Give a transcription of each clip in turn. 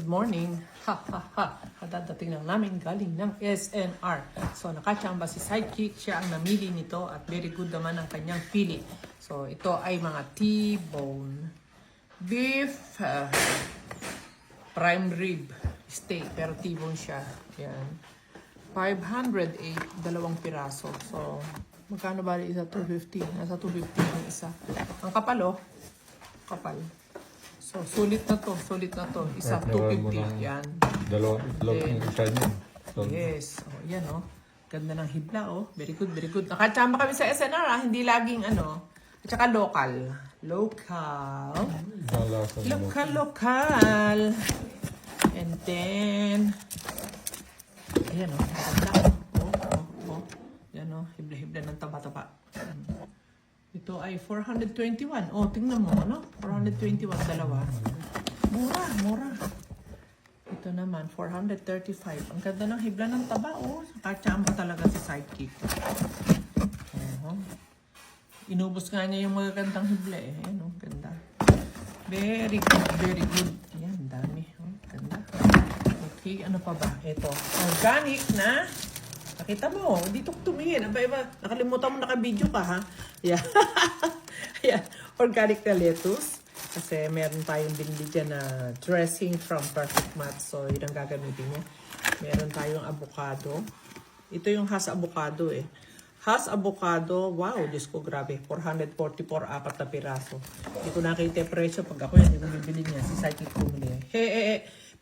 good morning. Ha, ha, ha. Kadadating lang namin galing ng SNR. So, nakachamba si Sidekick. Siya ang namili nito at very good naman ang kanyang pili. So, ito ay mga T-bone beef prime rib steak. Pero T-bone siya. Yan. 508, dalawang piraso. So, magkano bali isa? 250. Nasa 250 yung isa. Ang kapal, oh. Kapal. So, sulit na to. Sulit na to. Isa, 250. Yan. Dalawang isa niya. So, yes. Oh, yan, oh. Ganda ng hibla, oh. Very good, very good. Nakachamba kami sa SNR, ah. Hindi laging, ano. At saka local. Local. Local. And then, ayan, oh. Oh. Yan, oh. Hibla-hibla ng taba-taba. Ito ay 421. Oh, tingnan mo, ano? 421, dalawa. Mura. Ito naman, 435. Ang ganda ng hibla ng taba, oh. Kachamba talaga si Sidekick. Inubos nga niya yung magagandang hibla, eh. Ayan, oh, ganda. Very good, very good. Ayan, dami. Oh, ganda. Okay, ano pa ba? Ito, organic na. Nakita mo, dito tumingin. Aba, nakalimutan mo naka-video ka, ha? Yeah. Yeah. Organic na lettuce. Kasi meron tayong binili dyan na dressing from Perfect Match. So, yun ang gagamitin niya. Meron tayong avocado. Ito yung Hass avocado, eh. Hass avocado, wow, Diyos ko, grabe. 444, apat na piraso. Hindi ko nakita yung presyo. Pag ako yan, hindi ko bibili niya. Si Sidekick bumili.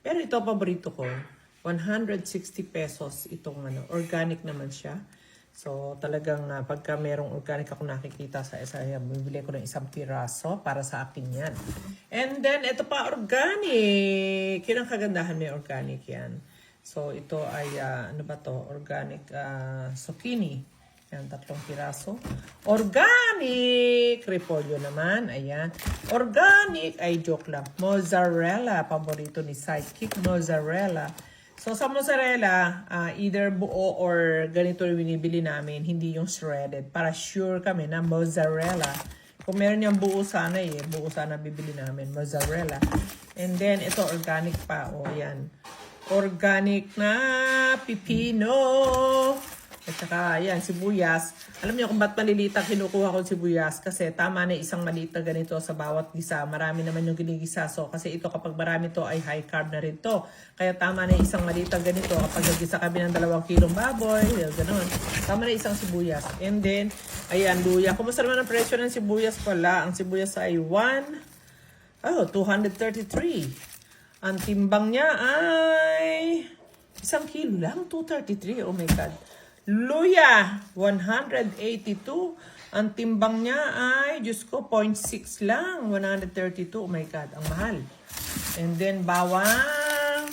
Pero ito, paborito ko. 160 pesos itong ano, organic naman siya. So talagang pagka merong organic ako nakikita sa SIM, bibili ko ng isang piraso para sa akin yan. And then ito pa organic. Yun ang kagandahan may organic yan. So ito ay ano ba to? Organic zucchini. Yan, 3 piraso. Organic! Repolyo naman. Ayan. Organic. Ay, joke lang. Mozzarella. Paborito ni Sidekick. Mozzarella. So, sa mozzarella, either buo or ganito yung binibili namin, hindi yung shredded. Para sure kami na mozzarella. Kung meron yung buo sana buo sana bibili namin, mozzarella. And then, ito organic pa. O, yan. Organic na pipino. At saka, yan, sibuyas. Alam niyo kung ba't maliliit ang kinukuha ko sibuyas? Kasi tama na isang maliit na ganito sa bawat gisa. Marami naman yung ginigisa. So, kasi ito kapag marami to ay high carb na rin to. Kaya tama na isang maliit na ganito. Kapag nagisa kami ng 2 kilong baboy, gano'n. Tama na isang sibuyas. And then, ayan, luya. Kumusta naman ang presyo ng sibuyas pala? Ang sibuyas ay 233. Ang timbang niya ay 1 kilo lang, 233. Oh my God. Luya, 182. Ang timbang niya ay, Diyos ko, 0.6 lang. 132. Oh my God, ang mahal. And then, bawang.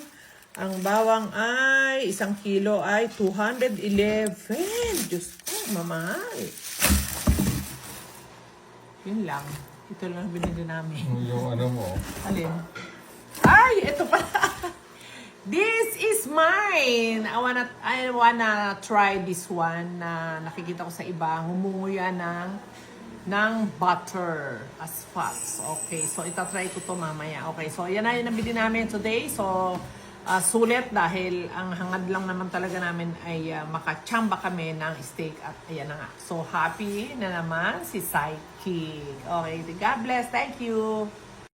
Ang bawang ay, 1 kilo ay 211. Diyos ko, mamahal. Yun lang. Ito lang binili namin. yung ano mo. Alin? Ay, ito pala. This is mine. I wanna try this one na nakikita ko sa iba. Humunguya ng butter as fats. Okay, so itatry ko to mamaya. Okay, so yan na yung nabili namin today. So, sulit dahil ang hangad lang naman talaga namin ay makachamba kami ng steak at ayan na nga. So, happy na naman si Sidekick. Okay, God bless. Thank you.